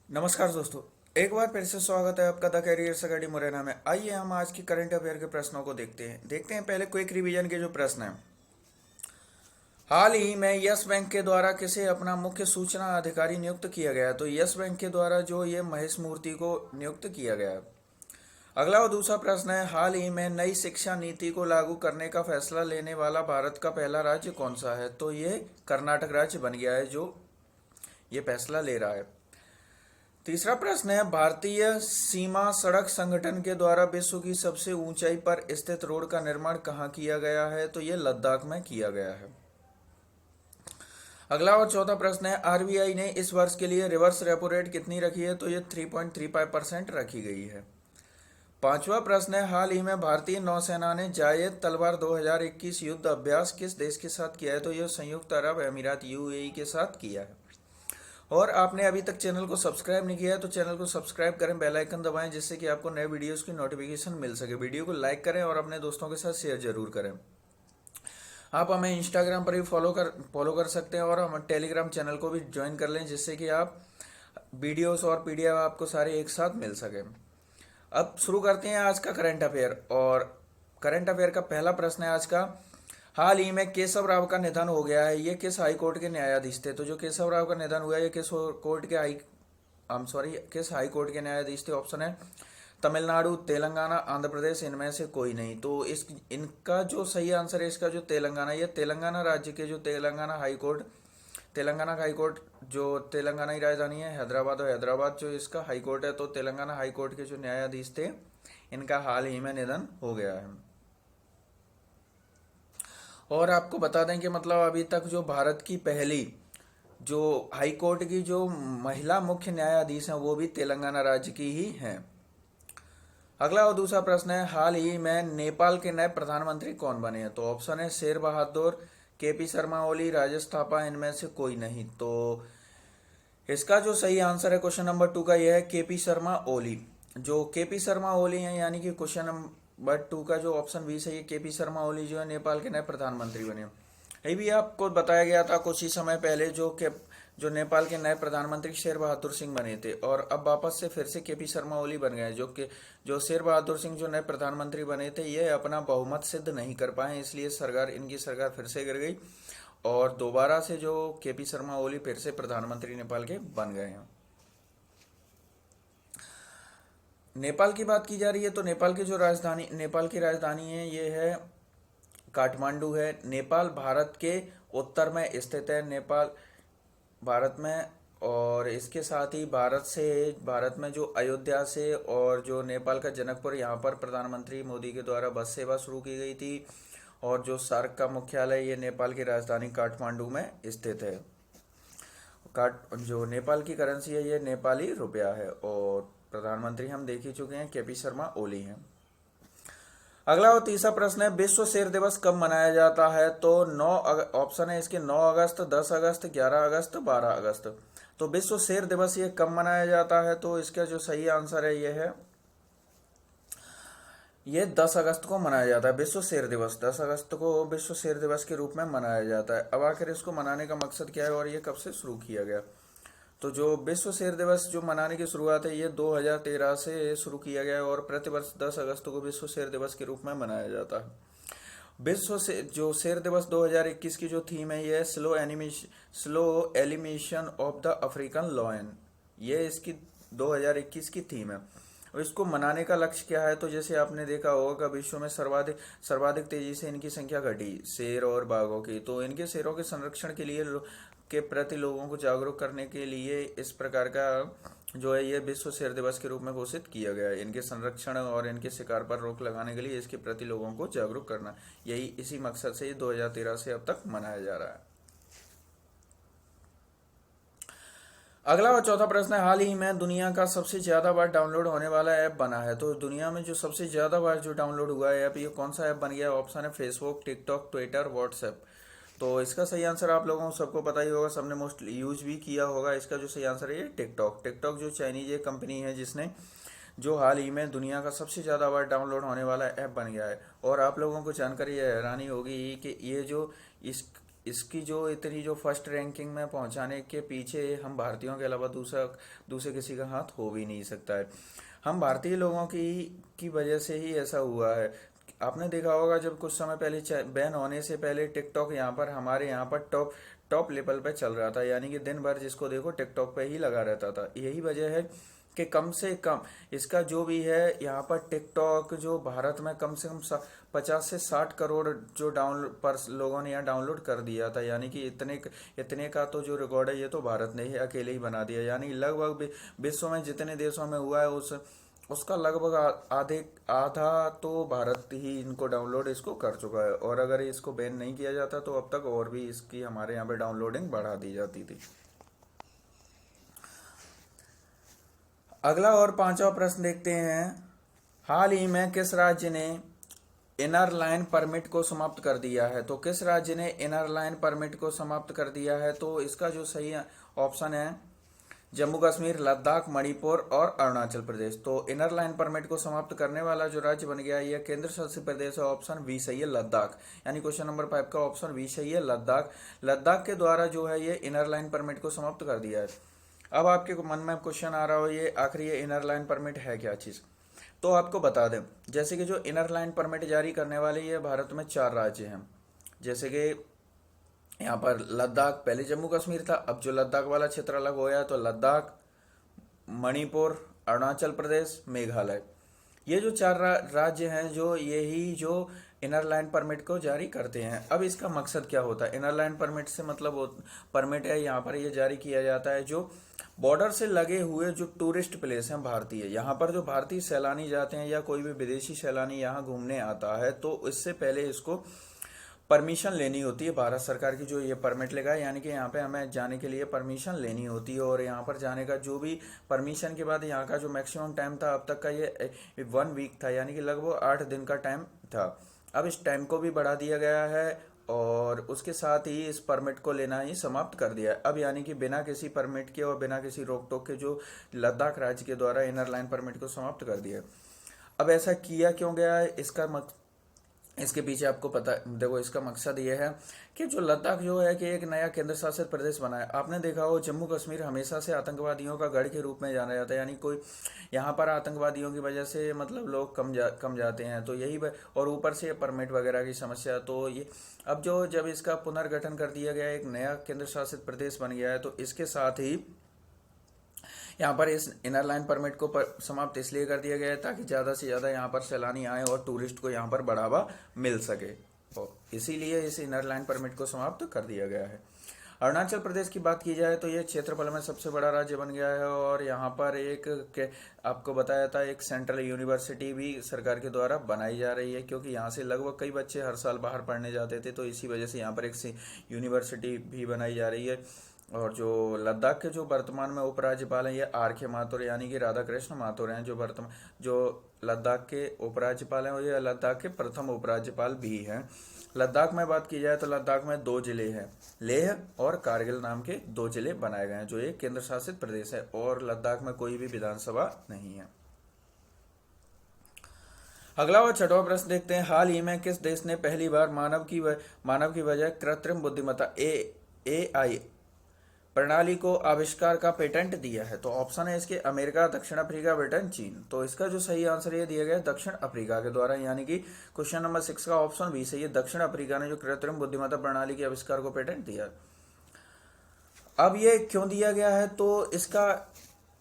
नमस्कार दोस्तों। एक बार फिर से स्वागत है आपका द कैरियर्स अकेडमी मुरैना में। आइए हम आज की करंट अफेयर के प्रश्नों को देखते हैं पहले क्विक रिवीजन के जो प्रश्न हैं। हाल ही में यस बैंक के द्वारा किसे अपना मुख्य सूचना अधिकारी नियुक्त किया गया है? तो यस बैंक के द्वारा जो ये महेश मूर्ति को नियुक्त किया गया है। अगला और दूसरा प्रश्न है, हाल ही में नई शिक्षा नीति को लागू करने का फैसला लेने वाला भारत का पहला राज्य कौन सा है? तो ये कर्नाटक राज्य बन गया है जो ये फैसला ले रहा है। तीसरा प्रश्न है, भारतीय सीमा सड़क संगठन के द्वारा विश्व की सबसे ऊंचाई पर स्थित रोड का निर्माण कहाँ किया गया है? तो ये लद्दाख में किया गया है। अगला और चौथा प्रश्न है, आरबीआई ने इस वर्ष के लिए रिवर्स रेपो रेट कितनी रखी है? तो ये 3.35% रखी गई है। पांचवा प्रश्न है, हाल ही में भारतीय नौसेना ने जायद तलवार 2021 युद्ध अभ्यास किस देश के साथ किया है? तो यह संयुक्त अरब अमीरात यूएई के साथ किया है। और आपने अभी तक चैनल को सब्सक्राइब नहीं किया है तो चैनल को सब्सक्राइब करें, बेल आइकन दबाएं जिससे कि आपको नए वीडियोस की नोटिफिकेशन मिल सके। वीडियो को लाइक करें और अपने दोस्तों के साथ शेयर जरूर करें। आप हमें इंस्टाग्राम पर भी फॉलो कर सकते हैं और हम टेलीग्राम चैनल को भी ज्वाइन कर लें जिससे कि आप वीडियोस और पीडीएफ आपको सारे एक साथ मिल सके। अब शुरू करते हैं आज का करंट अफेयर। और करंट अफेयर का पहला प्रश्न है आज का, हाल ही में केशव राव का निधन हो गया है, ये किस हाई कोर्ट के न्यायाधीश थे? तो जो केशव राव का निधन हुआ है ये किस हाई कोर्ट के न्यायाधीश थे? ऑप्शन है तमिलनाडु, तेलंगाना, आंध्र प्रदेश, इनमें से कोई नहीं। तो इस इनका जो सही आंसर है इसका जो तेलंगाना, ये तेलंगाना राज्य के जो तेलंगाना हाई कोर्ट जो तेलंगाना की राजधानी है हैदराबाद, और हैदराबाद जो इसका हाई कोर्ट है, तो तेलंगाना हाई कोर्ट के जो न्यायाधीश थे इनका हाल ही में निधन हो गया है। और आपको बता दें कि मतलब अभी तक जो भारत की पहली जो हाई कोर्ट की जो महिला मुख्य न्यायाधीश हैं वो भी तेलंगाना राज्य की ही हैं। अगला और दूसरा प्रश्न है, हाल ही में नेपाल के नए प्रधानमंत्री कौन बने हैं? तो ऑप्शन है शेर बहादुर, केपी शर्मा ओली, राजेश थापा, इनमें से कोई नहीं। तो इसका जो सही आंसर है क्वेश्चन नंबर 2 का यह है केपी शर्मा ओली। जो केपी शर्मा ओली हैं यानी कि क्वेश्चन नंबर 2 का जो ऑप्शन बी सही है, केपी शर्मा ओली जो है नेपाल के नए प्रधानमंत्री बने। ये भी आपको बताया गया था कुछ ही समय पहले जो नेपाल के नए प्रधानमंत्री शेर बहादुर सिंह बने थे, और अब वापस से फिर से केपी शर्मा ओली बन गए। जो शेर बहादुर सिंह जो नए प्रधानमंत्री बने थे ये अपना बहुमत सिद्ध नहीं कर पाए, इसलिए इनकी सरकार फिर से गिर गई और दोबारा से जो केपी शर्मा ओली फिर से प्रधानमंत्री नेपाल के बन गए हैं। नेपाल की बात की जा रही है तो नेपाल की राजधानी है ये है काठमांडू है। नेपाल भारत के उत्तर में स्थित है। नेपाल भारत में, और इसके साथ ही भारत में जो अयोध्या से और जो नेपाल का जनकपुर, यहाँ पर प्रधानमंत्री मोदी के द्वारा बस सेवा शुरू की गई थी। और जो सार्क का मुख्यालय ये नेपाल की राजधानी काठमांडू में स्थित है। जो नेपाल की करेंसी है ये नेपाली रुपया है, और प्रधानमंत्री हम देख ही चुके हैं केपी शर्मा ओली हैं। अगला और तीसरा प्रश्न है, विश्व शेर दिवस कब मनाया जाता है? तो ऑप्शन है इसके 9 अगस्त, 10 अगस्त, 11 अगस्त, 12 अगस्त। तो विश्व शेर दिवस ये कब मनाया जाता है? तो इसका जो सही आंसर है ये 10 अगस्त को मनाया जाता है। विश्व शेर दिवस 10 अगस्त को विश्व शेर दिवस के रूप में मनाया जाता है। अब आखिर इसको मनाने का मकसद क्या है और ये कब से शुरू किया गया? तो जो विश्व शेर दिवस जो मनाने की शुरुआत है ये 2013 से शुरू किया गया है, और प्रतिवर्ष 10 अगस्त को विश्व शेर दिवस के रूप में मनाया जाता है। विश्व से जो शेर दिवस 2021 की जो थीम है ये slow elimination of the African lion, ये इसकी 2021 की थीम है। और इसको मनाने का लक्ष्य क्या है? तो जैसे आपने देखा होगा कि विश्व में सर्वाधिक तेजी से इनकी संख्या घटी, शेर और बाघों की। तो इनके शेरों के संरक्षण के प्रति लोगों को जागरूक करने के लिए इस प्रकार का जो है ये विश्व शेर दिवस के रूप में घोषित किया गया है। इनके संरक्षण और इनके शिकार पर रोक लगाने के लिए इसके प्रति लोगों को जागरूक करना, यही इसी मकसद से 2013 से अब तक मनाया जा रहा है। अगला और चौथा प्रश्न है, हाल ही में दुनिया का सबसे ज्यादा बार डाउनलोड होने वाला ऐप बना है। तो दुनिया में जो सबसे ज्यादा बार जो डाउनलोड हुआ है ऐप, ये कौन सा ऐप बन गया? ऑप्शन है फेसबुक, टिकटॉक, ट्विटर, व्हाट्सएप। तो इसका सही आंसर आप लोगों को सबको पता ही होगा, सबने मोस्ट यूज भी किया होगा। इसका जो सही आंसर है ये टिकटॉक। टिकटॉक जो चाइनीज एक कंपनी है जिसने जो हाल ही में दुनिया का सबसे ज़्यादा बार डाउनलोड होने वाला ऐप बन गया है। और आप लोगों को जानकर ये हैरानी होगी कि ये जो इस इसकी जो इतनी जो फर्स्ट रैंकिंग में पहुंचाने के पीछे हम भारतीयों के अलावा दूसरे किसी का हाथ हो भी नहीं सकता है। हम भारतीय लोगों की वजह से ही ऐसा हुआ है। आपने देखा होगा जब कुछ समय पहले बैन होने से पहले टिकटॉक यहाँ पर हमारे यहाँ पर टॉप टॉप लेवल पे चल रहा था, यानी कि दिन भर जिसको देखो टिकटॉक पे ही लगा रहता था। यही वजह है कि कम से कम इसका जो भी है यहाँ पर टिकटॉक जो भारत में कम से कम 50 से 60 करोड़ जो डाउनलोड पर लोगों ने यहाँ डाउनलोड कर दिया था, यानी कि इतने का तो जो रिकॉर्ड है ये तो भारत ने ही अकेले ही बना दिया। यानी लगभग विश्व में जितने देशों में हुआ है उसका लगभग आधा तो भारत ही इनको डाउनलोड इसको कर चुका है। और अगर इसको बैन नहीं किया जाता तो अब तक और भी इसकी हमारे यहाँ पे डाउनलोडिंग बढ़ा दी जाती थी। अगला और पांचवा प्रश्न देखते हैं। हाल ही में किस राज्य ने इनर लाइन परमिट को समाप्त कर दिया है? तो किस राज्य ने इनर लाइन परमिट को समाप्त कर दिया है? तो इसका जो सही ऑप्शन है जम्मू कश्मीर, लद्दाख, मणिपुर और अरुणाचल प्रदेश। तो इनर लाइन परमिट को समाप्त करने वाला जो राज्य बन गया यह केंद्र शासित प्रदेश है। ऑप्शन बी सही है, लद्दाख। यानी क्वेश्चन नंबर 5 का ऑप्शन बी सही है, लद्दाख। लद्दाख के द्वारा जो है ये इनर लाइन परमिट को समाप्त कर दिया है। अब आपके मन में क्वेश्चन आ रहा हो ये आखिर ये इनर लाइन परमिट है क्या चीज? तो आपको बता दें, जैसे कि जो इनर लाइन परमिट जारी करने वाले ये भारत में 4 राज्य हैं। जैसे कि यहाँ पर लद्दाख, पहले जम्मू कश्मीर था, अब जो लद्दाख वाला क्षेत्र अलग हो गया तो लद्दाख, मणिपुर, अरुणाचल प्रदेश, मेघालय। ये जो 4 राज्य हैं जो यही जो इनर लाइन परमिट को जारी करते हैं। अब इसका मकसद क्या होता है? इनर लाइन परमिट से मतलब परमिट है यहाँ पर ये जारी किया जाता है जो बॉर्डर से लगे हुए जो टूरिस्ट प्लेस हैं भारतीय, यहाँ पर जो भारतीय सैलानी जाते हैं या कोई भी विदेशी सैलानी यहाँ घूमने आता है तो इससे पहले इसको परमिशन लेनी होती है भारत सरकार की। जो ये परमिट लेगा यानी कि यहाँ पे हमें जाने के लिए परमिशन लेनी होती है। और यहाँ पर जाने का जो भी परमिशन के बाद यहाँ का जो मैक्सिमम टाइम था अब तक का ये 1 वीक था, यानी कि लगभग 8 दिन का टाइम था। अब इस टाइम को भी बढ़ा दिया गया है और उसके साथ ही इस परमिट को लेना ही समाप्त कर दिया है। अब यानी कि बिना किसी परमिट के और बिना किसी रोक टोक के जो लद्दाख राज्य के द्वारा इनर लाइन परमिट को समाप्त कर दिया है। अब ऐसा किया क्यों गया है? इसके पीछे आपको पता देखो, इसका मकसद ये है कि जो लद्दाख जो है कि एक नया केंद्र शासित प्रदेश बना है। आपने देखा हो जम्मू कश्मीर हमेशा से आतंकवादियों का गढ़ के रूप में जाना जाता है, यानी कोई यहाँ पर आतंकवादियों की वजह से मतलब लोग कम जाते हैं। तो यही और ऊपर से परमिट वगैरह की समस्या, तो ये अब जब इसका पुनर्गठन कर दिया गया, एक नया केंद्र शासित प्रदेश बन गया है, तो इसके साथ ही यहाँ पर इस इनर लाइन परमिट को समाप्त इसलिए कर दिया गया है ताकि ज़्यादा से ज़्यादा यहाँ पर सैलानी आए और टूरिस्ट को यहाँ पर बढ़ावा मिल सके, और इसीलिए इस इनर लाइन परमिट को समाप्त कर दिया गया है। अरुणाचल प्रदेश की बात की जाए तो ये क्षेत्रफल में सबसे बड़ा राज्य बन गया है और यहाँ पर आपको बताया था एक सेंट्रल यूनिवर्सिटी भी सरकार के द्वारा बनाई जा रही है, क्योंकि यहाँ से लगभग कई बच्चे हर साल बाहर पढ़ने जाते थे, तो इसी वजह से यहाँ पर एक यूनिवर्सिटी भी बनाई जा रही है। और जो लद्दाख के जो वर्तमान में उपराज्यपाल हैं ये आर.के. माथुर यानी कि राधा कृष्ण माथुर हैं। जो लद्दाख के उपराज्यपाल हैं और ये लद्दाख के प्रथम उपराज्यपाल भी हैं। लद्दाख में बात की जाए तो लद्दाख में 2 जिले हैं, लेह और कारगिल नाम के 2 जिले बनाए गए हैं जो एक केंद्र शासित प्रदेश है, और लद्दाख में कोई भी विधानसभा नहीं है। अगला और 6वां प्रश्न देखते हैं। हाल ही में किस देश ने पहली बार मानव की बजाय कृत्रिम बुद्धिमत्ता AI प्रणाली को आविष्कार का पेटेंट दिया है? तो ऑप्शन है इसके अमेरिका, दक्षिण अफ्रीका, ब्रिटेन, चीन। तो इसका जो सही आंसर ये दिया गया है दक्षिण अफ्रीका के द्वारा, यानी कि क्वेश्चन नंबर 6 का ऑप्शन बी सही है। दक्षिण अफ्रीका ने जो कृत्रिम बुद्धिमत्ता प्रणाली के आविष्कार को पेटेंट दिया। अब ये क्यों दिया गया है? तो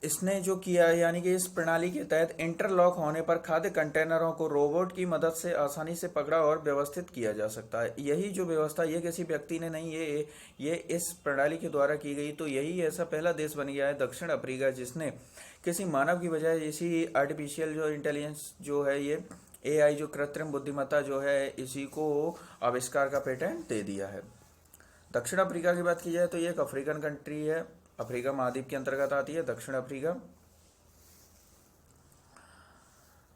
इसने जो किया है यानी कि इस प्रणाली के तहत इंटरलॉक होने पर खाद्य कंटेनरों को रोबोट की मदद से आसानी से पकड़ा और व्यवस्थित किया जा सकता है। यही जो व्यवस्था ये किसी व्यक्ति ने नहीं, ये इस प्रणाली के द्वारा की गई। तो यही ऐसा पहला देश बन गया है दक्षिण अफ्रीका जिसने किसी मानव की बजाय इसी आर्टिफिशियल जो इंटेलिजेंस जो है ये AI जो कृत्रिम बुद्धिमत्ता जो है इसी को आविष्कार का पेटेंट दे दिया है। दक्षिण अफ्रीका की बात की जाए तो ये एक अफ्रीकन कंट्री है, अफ्रीका महाद्वीप के अंतर्गत आती है दक्षिण अफ्रीका।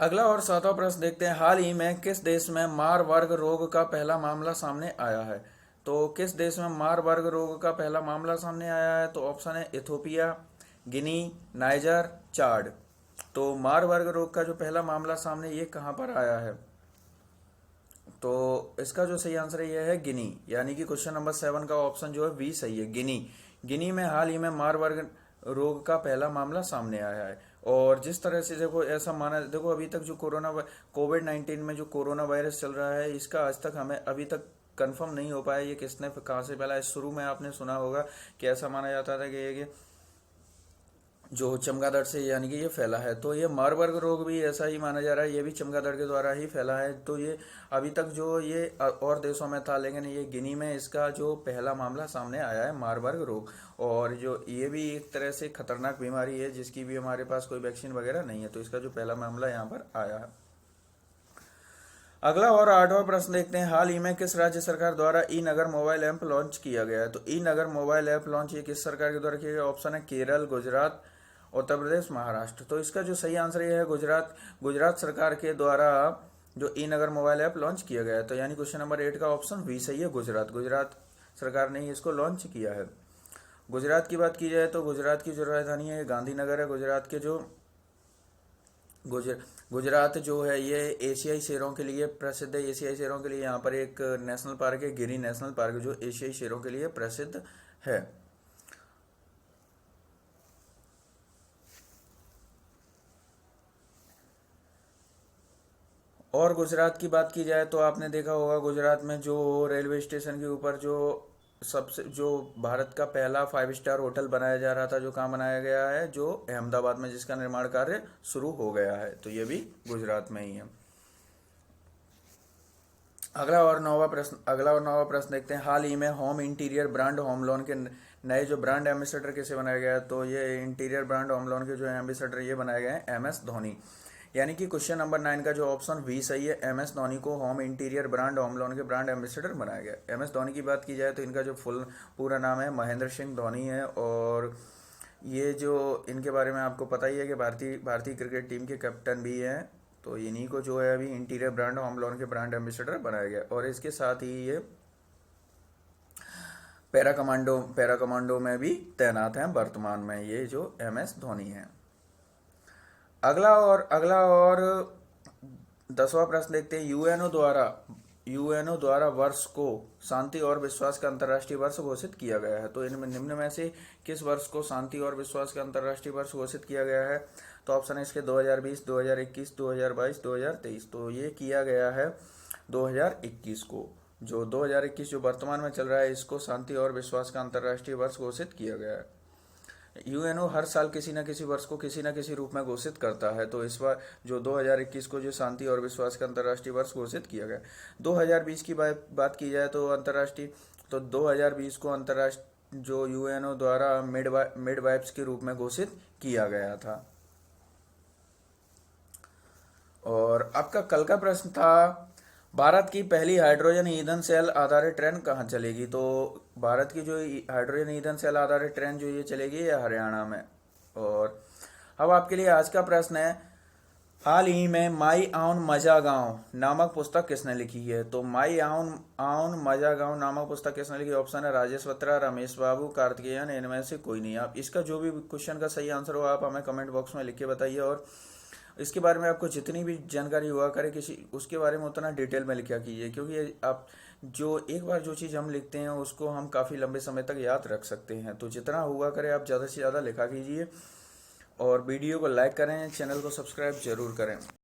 अगला और 7वां प्रश्न देखते हैं। हाल ही में किस देश में मारबर्ग रोग का पहला मामला सामने आया है? तो किस देश में मारबर्ग रोग का पहला मामला सामने आया है? तो ऑप्शन है इथोपिया, गिनी, नाइजर, चाड। तो मारबर्ग रोग का जो पहला मामला सामने ये कहाँ पर आया है? तो इसका जो सही आंसर है यह है गिनी, यानी कि क्वेश्चन नंबर 7 का ऑप्शन जो है बी सही है, गिनी। गिनी में हाल ही में मारबर्ग रोग का पहला मामला सामने आया है। और जिस तरह से देखो ऐसा माना, देखो अभी तक जो कोविड-19 में जो कोरोना वायरस चल रहा है, इसका आज तक हमें अभी तक कंफर्म नहीं हो पाया ये किसने कहाँ से फैला है। शुरू में आपने सुना होगा कि ऐसा माना जाता था कि ये जो चमगादड़ से यानी कि ये फैला है, तो ये मारबर्ग रोग भी ऐसा ही माना जा रहा है, ये भी चमगादड़ के द्वारा ही फैला है। तो ये अभी तक जो ये और देशों में था, लेकिन ये गिनी में इसका जो पहला मामला सामने आया है मारबर्ग रोग। और जो ये भी एक तरह से खतरनाक बीमारी है जिसकी भी हमारे पास कोई वैक्सीन वगैरह नहीं है, तो इसका जो पहला मामला यहाँ पर आया है। अगला और 8वां प्रश्न देखते हैं, हाल ही में किस राज्य सरकार द्वारा ई नगर मोबाइल ऐप लॉन्च किया गया है। तो ई नगर मोबाइल ऐप लॉन्च ये किस सरकार के द्वारा किया गया? ऑप्शन है केरल, गुजरात, उत्तर प्रदेश, महाराष्ट्र। तो इसका जो सही आंसर ये है गुजरात। गुजरात सरकार के द्वारा जो ई नगर मोबाइल ऐप लॉन्च किया गया है, तो यानी क्वेश्चन नंबर 8 का ऑप्शन बी सही है, गुजरात। गुजरात सरकार ने ही इसको लॉन्च किया है। गुजरात की बात की जाए तो गुजरात की जो राजधानी है गांधीनगर है। गुजरात के जो गुजरात जो है ये एशियाई शेरों के लिए प्रसिद्ध है। एशियाई शेरों के लिए यहाँ पर एक नेशनल पार्क है, गिरी नेशनल पार्क, जो एशियाई शेरों के लिए प्रसिद्ध है। और गुजरात की बात की जाए तो आपने देखा होगा गुजरात में जो रेलवे स्टेशन के ऊपर जो सबसे जो भारत का पहला 5 स्टार होटल बनाया जा रहा था, जो कहाँ बनाया गया है? जो अहमदाबाद में, जिसका निर्माण कार्य शुरू हो गया है। तो ये भी गुजरात में ही है। अगला और नौवा प्रश्न देखते हैं, हाल ही में home interior brand home loan के नए जो ब्रांड एम्बेसडर किसे बनाया गया है? तो ये इंटीरियर ब्रांड होम लोन के जो एम्बेसडर ये बनाए गए हैं MS धोनी। यानी कि क्वेश्चन नंबर 9 का जो ऑप्शन बी सही है, MS धोनी को home interior brand home loan के ब्रांड एम्बेसडर बनाया गया। MS धोनी की बात की जाए तो इनका जो पूरा नाम है महेंद्र सिंह धोनी है। और ये जो इनके बारे में आपको पता ही है कि भारतीय क्रिकेट टीम के कैप्टन भी हैं। तो इन्हीं को जो है अभी इंटीरियर ब्रांड होम लोन के ब्रांड एम्बेसडर बनाया गया। और इसके साथ ही ये पैरा कमांडो में भी तैनात हैं वर्तमान में, ये जो MS धोनी है। अगला और 10वां प्रश्न देखते हैं, यूएनओ द्वारा वर्ष को शांति और विश्वास का अंतर्राष्ट्रीय वर्ष घोषित किया गया है। तो इनमें निम्न में से किस वर्ष को शांति और विश्वास का अंतर्राष्ट्रीय वर्ष घोषित किया गया है? तो ऑप्शन है इसके 2020, 2021, 2022, 2023। तो ये किया गया है 2021 को। जो 2021 जो वर्तमान में चल रहा है, इसको शांति और विश्वास का अंतर्राष्ट्रीय वर्ष घोषित किया गया है। यूएनओ हर साल किसी न किसी वर्ष को किसी न किसी रूप में घोषित करता है। तो इस बार जो 2021 को जो शांति और विश्वास का अंतर्राष्ट्रीय वर्ष घोषित किया गया। 2020 की बात की जाए तो 2020 को अंतर्राष्ट्रीय जो यूएनओ द्वारा मिडवाइफ्स के रूप में घोषित किया गया था। और आपका कल का प्रश्न था, भारत की पहली हाइड्रोजन ईंधन सेल आधारित ट्रेन कहाँ चलेगी? तो भारत की जो हाइड्रोजन ईंधन सेल आधारित ट्रेन जो ये चलेगी ये हरियाणा में। और अब आपके लिए आज का प्रश्न है, हाल ही में माई आउन मजा गांव नामक पुस्तक किसने लिखी है? तो माई आउन मजा गांव नामक पुस्तक किसने लिखी? ऑप्शन है राजेश बत्रा, रमेश बाबू, कार्तिकेयन, इनमें से कोई नहीं। आप इसका जो भी क्वेश्चन का सही आंसर हो आप हमें कमेंट बॉक्स में लिख के बताइए। और इसके बारे में आपको जितनी भी जानकारी हुआ करे उसके बारे में उतना डिटेल में लिखा कीजिए, क्योंकि आप जो एक बार जो चीज़ हम लिखते हैं उसको हम काफ़ी लंबे समय तक याद रख सकते हैं। तो जितना हुआ करे आप ज़्यादा से ज़्यादा लिखा कीजिए। और वीडियो को लाइक करें, चैनल को सब्सक्राइब जरूर करें।